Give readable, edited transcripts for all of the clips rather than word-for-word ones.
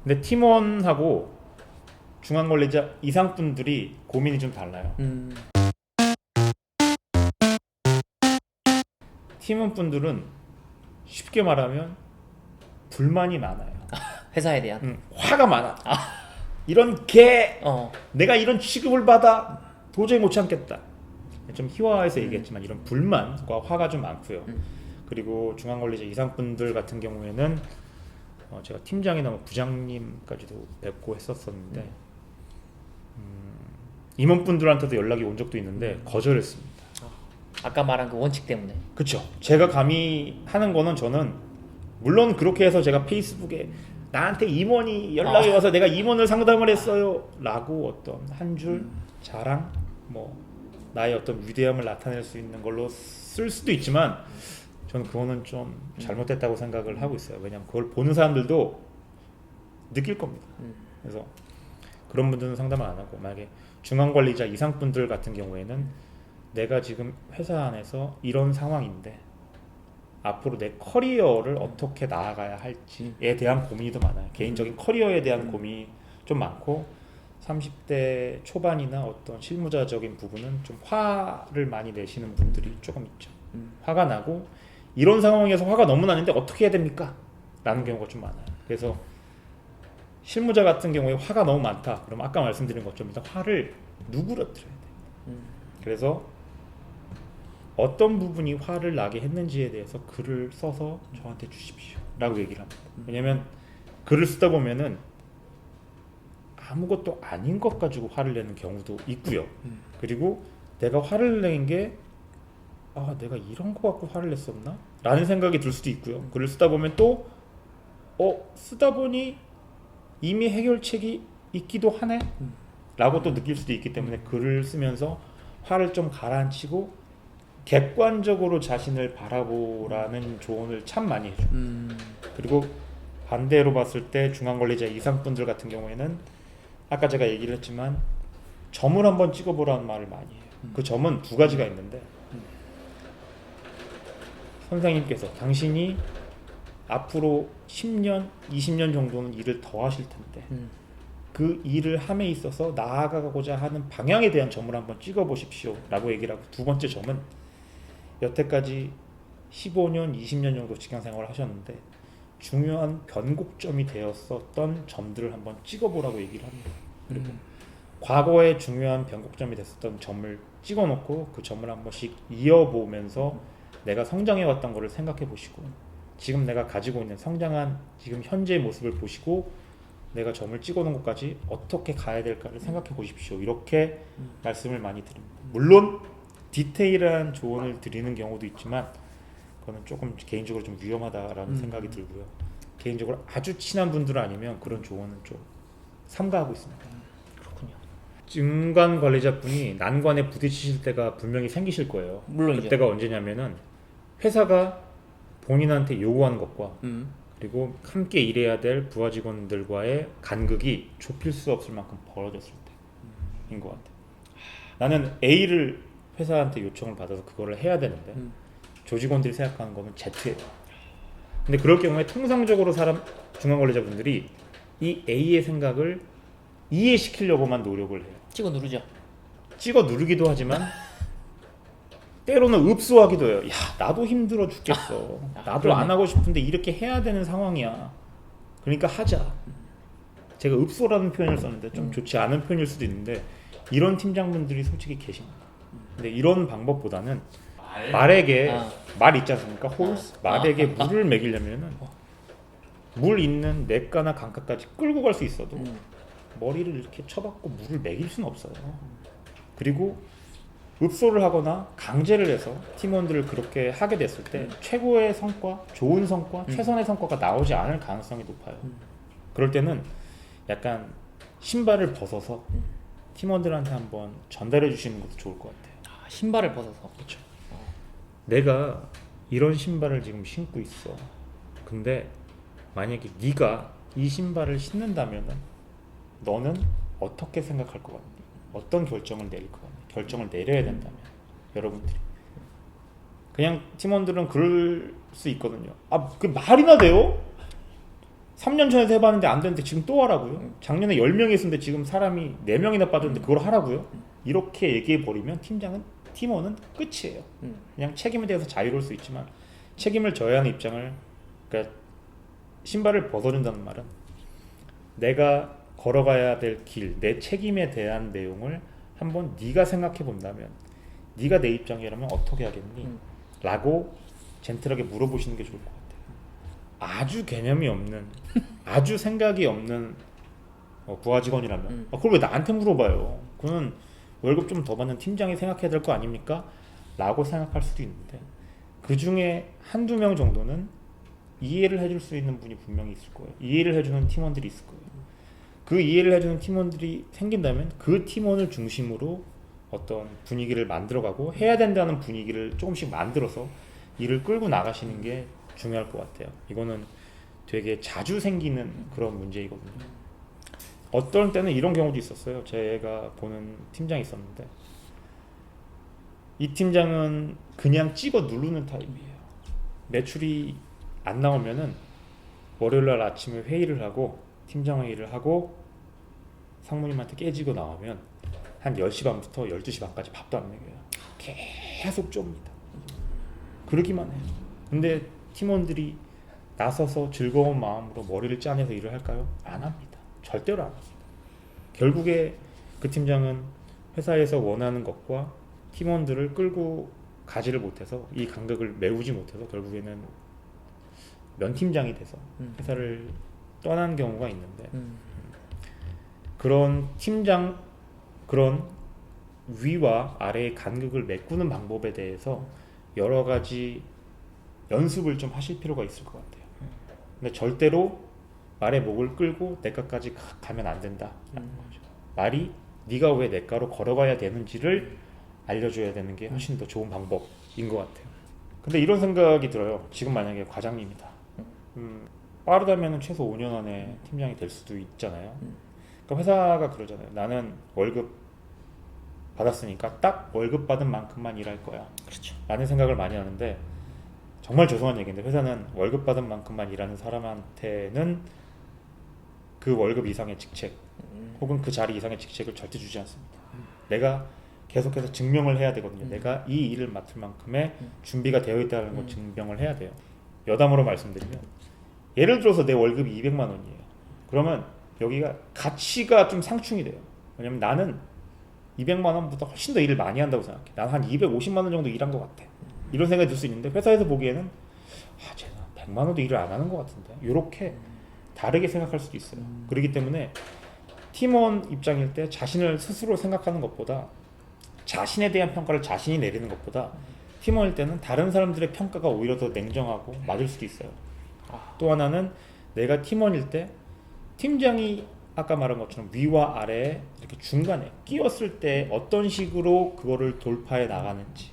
근데 팀원하고 중앙관리자 이상 분들이 고민이 좀 달라요. 팀원 분들은 쉽게 말하면 불만이 많아요. 회사에 대한. 화가 많아. 이런 개 어. 내가 이런 취급을 받아 도저히 못 참겠다. 좀 희화해서 얘기했지만 이런 불만과 화가 좀 많고요. 그리고 중앙관리자 이상 분들 같은 경우에는 제가 팀장이나 뭐 부장님까지도 뵙고 했었었는데 임원분들한테도 연락이 온 적도 있는데 거절했습니다. 아까 말한 그 원칙 때문에. 그렇죠. 제가 감히 하는 거는 저는 물론 그렇게 해서 제가 페이스북에 나한테 임원이 연락이 와서 내가 임원을 상담을 했어요 라고 어떤 한 줄 자랑 뭐 나의 어떤 위대함을 나타낼 수 있는 걸로 쓸 수도 있지만 저는 그거는 좀 잘못됐다고 생각을 하고 있어요. 왜냐하면 그걸 보는 사람들도 느낄 겁니다. 그래서 그런 분들은 상담을 안 하고 만약에 중앙관리자 이상 분들 같은 경우에는 내가 지금 회사 안에서 이런 상황인데 앞으로 내 커리어를 어떻게 나아가야 할지에 대한 고민이 더 많아요. 개인적인 커리어에 대한 고민이 좀 많고 30대 초반이나 어떤 실무자적인 부분은 좀 화를 많이 내시는 분들이 조금 있죠. 화가 나고 이런 상황에서 화가 너무 나는데 어떻게 해야 됩니까? 라는 경우가 좀 많아요. 그래서 실무자 같은 경우에 화가 너무 많다. 그럼 아까 말씀드린 것처럼 일단 화를 누구로 들어야 돼요. 그래서 어떤 부분이 화를 나게 했는지에 대해서 글을 써서 저한테 주십시오 라고 얘기를 합니다. 왜냐면 글을 쓰다 보면은 아무것도 아닌 것 가지고 화를 내는 경우도 있고요. 그리고 내가 화를 낸 게 내가 이런 거 갖고 화를 냈었나? 라는 생각이 들 수도 있고요. 글을 쓰다 보면 또 쓰다 보니 이미 해결책이 있기도 하네? 라고 또 느낄 수도 있기 때문에 글을 쓰면서 화를 좀 가라앉히고 객관적으로 자신을 바라보라는 조언을 참 많이 해줘. 그리고 반대로 봤을 때 중앙관리자 이상분들 같은 경우에는 아까 제가 얘기를 했지만 점을 한번 찍어보라는 말을 많이 해요. 그 점은 두 가지가 있는데 선생님께서 당신이 앞으로 10년, 20년 정도는 일을 더 하실 텐데 그 일을 함에 있어서 나아가고자 하는 방향에 대한 점을 한번 찍어보십시오 라고 얘기를 하고 두 번째 점은 여태까지 15년, 20년 정도 직장생활을 하셨는데 중요한 변곡점이 되었었던 점들을 한번 찍어보라고 얘기를 합니다. 그리고 과거에 중요한 변곡점이 됐었던 점을 찍어놓고 그 점을 한 번씩 이어보면서 내가 성장해왔던 거를 생각해 보시고 지금 내가 가지고 있는 성장한 지금 현재의 모습을 보시고 내가 점을 찍어놓은 것까지 어떻게 가야 될까를 생각해 보십시오. 이렇게 말씀을 많이 드립니다. 물론 디테일한 조언을 드리는 경우도 있지만 그거는 조금 개인적으로 좀 위험하다라는 생각이 들고요. 개인적으로 아주 친한 분들 아니면 그런 조언은 좀 삼가하고 있습니다. 그렇군요. 중간 관리자분이 난관에 부딪히실 때가 분명히 생기실 거예요. 물론이죠. 그때가 언제냐면은 회사가 본인한테 요구하는 것과 그리고 함께 일해야 될 부하 직원들과의 간극이 좁힐 수 없을 만큼 벌어졌을 때인 것 같아요. 나는 A를 회사한테 요청을 받아서 그거를 해야 되는데 조직원들이 생각하는 거는 Z예요. 근데 그럴 경우에 통상적으로 중앙관리자분들이 이 A의 생각을 이해시키려고만 노력을 해요. 찍어 누르죠. 찍어 누르기도 하지만 때로는 읍소하기도 해요. 야, 나도 힘들어 죽겠어. 나도 그러네. 안 하고 싶은데 이렇게 해야 되는 상황이야. 그러니까 하자. 제가 읍소라는 표현을 썼는데 좀 좋지 않은 표현일 수도 있는데 이런 팀장분들이 솔직히 계십니다. 근데 이런 방법보다는 말에게 말 있지 않습니까? 홀스 말에게 물을 먹이려면은 물 있는 냇가나 강가까지 끌고 갈 수 있어도 머리를 이렇게 쳐박고 물을 먹일 수는 없어요. 그리고 읍소를 하거나 강제를 해서 팀원들을 그렇게 하게 됐을 때 최고의 성과, 좋은 성과, 최선의 성과가 나오지 않을 가능성이 높아요. 그럴 때는 약간 신발을 벗어서 팀원들한테 한번 전달해 주시는 것도 좋을 것 같아요. 신발을 벗어서. 그렇죠. 내가 이런 신발을 지금 신고 있어. 근데 만약에 네가 이 신발을 신는다면은 너는 어떻게 생각할 것 같니? 어떤 결정을 내릴 것 같니? 결정을 내려야 된다면 여러분들이 그냥 팀원들은 그럴 수 있거든요. 그 말이나 돼요? 3년 전에도 해봤는데 안 되는데 지금 또 하라고요? 작년에 10명이 있었는데 지금 사람이 4명이나 빠졌는데 그걸 하라고요? 이렇게 얘기해버리면 팀원은 끝이에요. 그냥 책임에 대해서 자유로울 수 있지만 책임을 져야 하는 입장을, 그러니까 신발을 벗어준다는 말은 내가 걸어가야 될 길, 내 책임에 대한 내용을 한번 네가 생각해 본다면 네가 내 입장이라면 어떻게 하겠니? 라고 젠틀하게 물어보시는 게 좋을 것 같아요. 아주 개념이 없는, 아주 생각이 없는 부하 직원이라면 그걸 왜 나한테 물어봐요? 그는 월급 좀 더 받는 팀장이 생각해야 될 거 아닙니까? 라고 생각할 수도 있는데 그 중에 한두 명 정도는 이해를 해줄 수 있는 분이 분명히 있을 거예요. 이해를 해주는 팀원들이 있을 거예요. 그 이해를 해주는 팀원들이 생긴다면 그 팀원을 중심으로 어떤 분위기를 만들어가고 해야 된다는 분위기를 조금씩 만들어서 일을 끌고 나가시는 게 중요할 것 같아요. 이거는 되게 자주 생기는 그런 문제이거든요. 어떤 때는 이런 경우도 있었어요. 제가 보는 팀장이 있었는데 이 팀장은 그냥 찍어 누르는 타입이에요. 매출이 안 나오면은 월요일날 아침에 회의를 하고 팀장 회의를 하고 상무님한테 깨지고 나오면 한 10시 반부터 12시 반까지 밥도 안 먹여요. 계속 좁니다. 그러기만 해요. 근데 팀원들이 나서서 즐거운 마음으로 머리를 짜내서 일을 할까요? 안 합니다. 절대로 안 합니다. 결국에 그 팀장은 회사에서 원하는 것과 팀원들을 끌고 가지를 못해서 이 간격을 메우지 못해서 결국에는 면팀장이 돼서 회사를 떠난 경우가 있는데 그런 팀장, 그런 위와 아래의 간격을 메꾸는 방법에 대해서 여러 가지 연습을 좀 하실 필요가 있을 것 같아요. 근데 절대로 말의 목을 끌고 내가까지 가면 안 된다라는 거죠. 말이 네가 왜 내가로 걸어가야 되는지를 알려줘야 되는 게 훨씬 더 좋은 방법인 것 같아요. 근데 이런 생각이 들어요. 지금 만약에 과장님이다. 빠르다면 최소 5년 안에 팀장이 될 수도 있잖아요. 그러니까 회사가 그러잖아요. 나는 월급 받았으니까 딱 월급 받은 만큼만 일할 거야. 그렇죠. 라는 생각을 많이 하는데 정말 죄송한 얘기인데 회사는 월급 받은 만큼만 일하는 사람한테는 그 월급 이상의 직책 혹은 그 자리 이상의 직책을 절대 주지 않습니다. 내가 계속해서 증명을 해야 되거든요. 내가 이 일을 맡을 만큼의 준비가 되어 있다는 걸 증명을 해야 돼요. 여담으로 말씀드리면 예를 들어서 내 월급이 200만 원이에요. 그러면 여기가 가치가 좀 상충이 돼요. 왜냐면 나는 200만 원보다 훨씬 더 일을 많이 한다고 생각해. 나는 한 250만 원 정도 일한 것 같아. 이런 생각이 들 수 있는데 회사에서 보기에는 쟤는 100만 원도 일을 안 하는 것 같은데 이렇게 다르게 생각할 수도 있어요. 그렇기 때문에 팀원 입장일 때 자신을 스스로 생각하는 것보다 자신에 대한 평가를 자신이 내리는 것보다 팀원일 때는 다른 사람들의 평가가 오히려 더 냉정하고 맞을 수도 있어요. 또 하나는 내가 팀원일 때 팀장이 아까 말한 것처럼 위와 아래에 이렇게 중간에 끼었을 때 어떤 식으로 그거를 돌파해 나가는지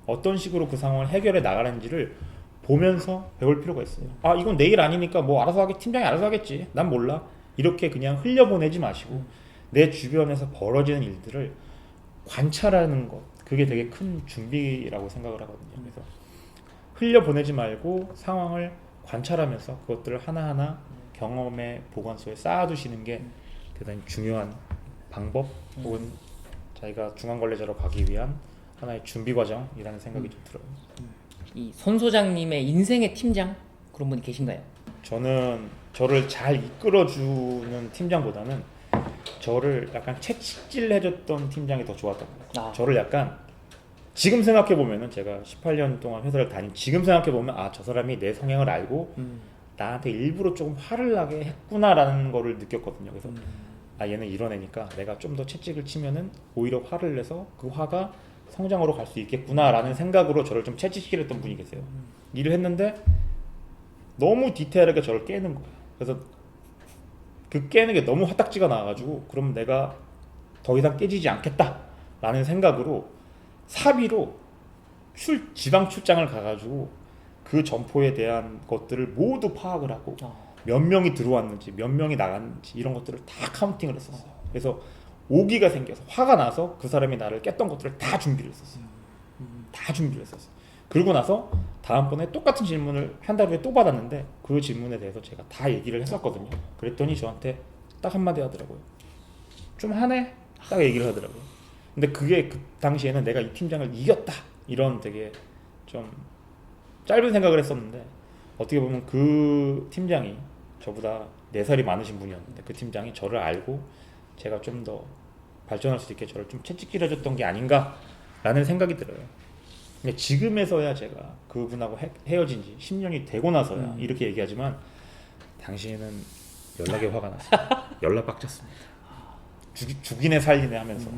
어떤 식으로 그 상황을 해결해 나가는지를 보면서 배울 필요가 있어요. 이건 내 일 아니니까 뭐 알아서 하겠지, 팀장이 알아서 하겠지, 난 몰라, 이렇게 그냥 흘려보내지 마시고 내 주변에서 벌어지는 일들을 관찰하는 것, 그게 되게 큰 준비라고 생각을 하거든요. 그래서 흘려보내지 말고 상황을 관찰하면서 그것들을 하나하나 경험의 보관소에 쌓아두시는 게 대단히 중요한 방법 혹은 자기가 중앙관리자로 가기 위한 하나의 준비 과정이라는 생각이 좀 들어요. 이 손 소장님의 인생의 팀장 그런 분이 계신가요? 저는 저를 잘 이끌어주는 팀장보다는 저를 약간 채찍질해줬던 팀장이 더 좋았던 것 같아요. 저를 약간 지금 생각해 보면은 제가 18년 동안 회사를 다닌 지금 생각해 보면 저 사람이 내 성향을 알고 나한테 일부러 조금 화를 나게 했구나라는 거를 느꼈거든요. 그래서 얘는 이런 애니까 내가 좀 더 채찍을 치면은 오히려 화를 내서 그 화가 성장으로 갈 수 있겠구나라는 생각으로 저를 좀 채찍질했던 분이 계세요. 일을 했는데 너무 디테일하게 저를 깨는 거예요. 그래서 그 깨는 게 너무 화딱지가 나와가지고 그럼 내가 더 이상 깨지지 않겠다라는 생각으로 사비로 지방 출장을 가가지고 그 점포에 대한 것들을 모두 파악을 하고 몇 명이 들어왔는지 몇 명이 나갔는지 이런 것들을 다 카운팅을 했었어요. 그래서 오기가 생겨서 화가 나서 그 사람이 나를 깼던 것들을 다 준비를 했었어요. 다 준비를 했었어요. 그러고 나서 다음번에 똑같은 질문을 한 달 후에 또 받았는데 그 질문에 대해서 제가 다 얘기를 했었거든요. 그랬더니 저한테 딱 한마디 하더라고요. 좀 하네? 딱 얘기를 하더라고요. 근데 그게 그 당시에는 내가 이 팀장을 이겼다 이런 되게 좀 짧은 생각을 했었는데 어떻게 보면 그 팀장이 저보다 4살이 많으신 분이었는데 그 팀장이 저를 알고 제가 좀 더 발전할 수 있게 저를 좀 채찍질해줬던 게 아닌가라는 생각이 들어요. 근데 지금에서야 제가 그분하고 헤어진 지 10년이 되고 나서야 이렇게 얘기하지만 당시에는 연락에 화가 났어요. 연락 빡쳤습니다. 죽이네 살리네 하면서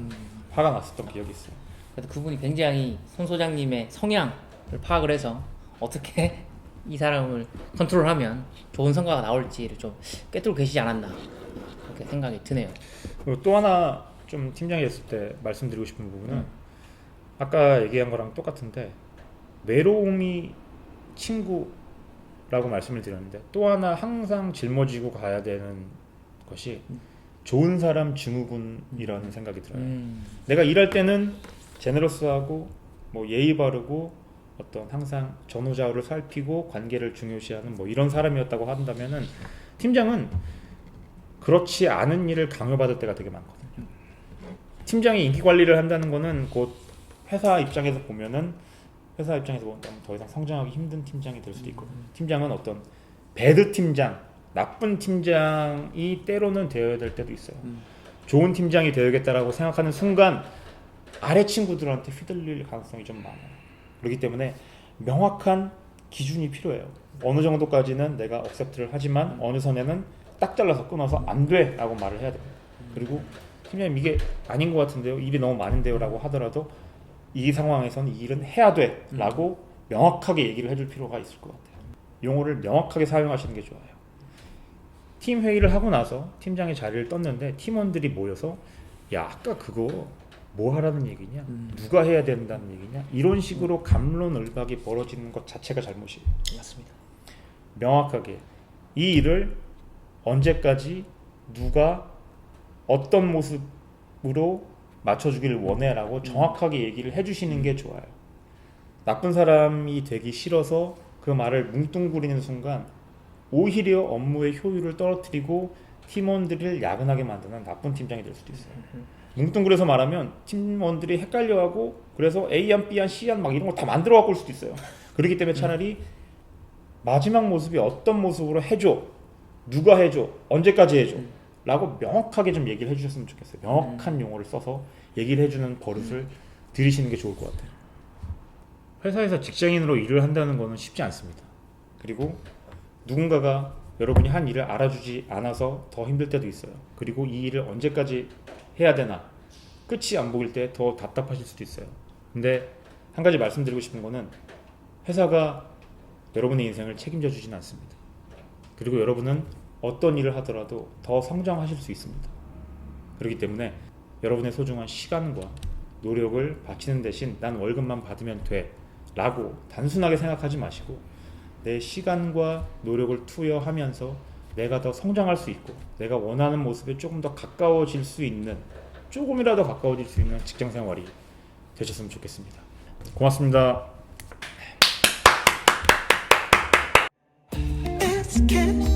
화가 났었던 기억이 있어요. 그래도 그분이 굉장히 손 소장님의 성향을 파악을 해서 어떻게 이 사람을 컨트롤하면 좋은 성과가 나올지를 좀 꿰뚫고 계시지 않았나 그렇게 생각이 드네요. 그리고 또 하나 좀 팀장이 됐을 때 말씀드리고 싶은 부분은 아까 얘기한 거랑 똑같은데 외로움이 친구라고 말씀을 드렸는데 또 하나 항상 짊어지고 가야 되는 것이 좋은 사람 증후군이라는 생각이 들어요. 내가 일할 때는 제너러스하고 뭐 예의 바르고 어떤 항상 전후좌우를 살피고 관계를 중요시하는 뭐 이런 사람이었다고 한다면은 팀장은 그렇지 않은 일을 강요받을 때가 되게 많거든요. 팀장이 인기 관리를 한다는 거는 곧 회사 입장에서 보면은 회사 입장에서 보면 더 이상 성장하기 힘든 팀장이 될 수도 있거든요. 팀장은 어떤 배드 팀장, 나쁜 팀장이 때로는 되어야 될 때도 있어요. 좋은 팀장이 되어야겠다라고 생각하는 순간 아래 친구들한테 휘둘릴 가능성이 좀 많아요. 그렇기 때문에 명확한 기준이 필요해요. 어느 정도까지는 내가 억셉트를 하지만 어느 선에는 딱 잘라서 끊어서 안 돼 라고 말을 해야 됩니다. 그리고 팀장님 이게 아닌 것 같은데요, 일이 너무 많은데요 라고 하더라도 이 상황에서는 이 일은 해야 돼 라고 명확하게 얘기를 해줄 필요가 있을 것 같아요. 용어를 명확하게 사용하시는 게 좋아요. 팀 회의를 하고 나서 팀장의 자리를 떴는데 팀원들이 모여서 야 아까 그거 뭐 하라는 얘기냐, 누가 해야 된다는 얘기냐, 이런 식으로 갑론을박이 벌어지는 것 자체가 잘못이에요. 맞습니다. 명확하게 이 일을 언제까지 누가 어떤 모습으로 맞춰주기를 원해라고 정확하게 얘기를 해주시는 게 좋아요. 나쁜 사람이 되기 싫어서 그 말을 뭉뚱그리는 순간 오히려 업무의 효율을 떨어뜨리고 팀원들을 야근하게 만드는 나쁜 팀장이 될 수도 있어요. 뭉뚱그려서 말하면 팀원들이 헷갈려하고 그래서 A안, B안, C안 막 이런 거 다 만들어 갖고 올 수도 있어요. 그렇기 때문에 차라리 마지막 모습이 어떤 모습으로 해줘, 누가 해줘, 언제까지 해줘 라고 명확하게 좀 얘기를 해주셨으면 좋겠어요. 명확한 용어를 써서 얘기를 해주는 버릇을 들이시는 게 좋을 것 같아요. 회사에서 직장인으로 일을 한다는 거는 쉽지 않습니다. 그리고 누군가가 여러분이 한 일을 알아주지 않아서 더 힘들 때도 있어요. 그리고 이 일을 언제까지 해야 되나 끝이 안 보일 때 더 답답하실 수도 있어요. 근데 한 가지 말씀드리고 싶은 거는 회사가 여러분의 인생을 책임져 주지는 않습니다. 그리고 여러분은 어떤 일을 하더라도 더 성장하실 수 있습니다. 그렇기 때문에 여러분의 소중한 시간과 노력을 바치는 대신 난 월급만 받으면 돼 라고 단순하게 생각하지 마시고 내 시간과 노력을 투여하면서 내가 더 성장할 수 있고 내가 원하는 모습에 조금 더 가까워질 수 있는, 조금이라도 가까워질 수 있는 직장생활이 되셨으면 좋겠습니다. 고맙습니다. Let's get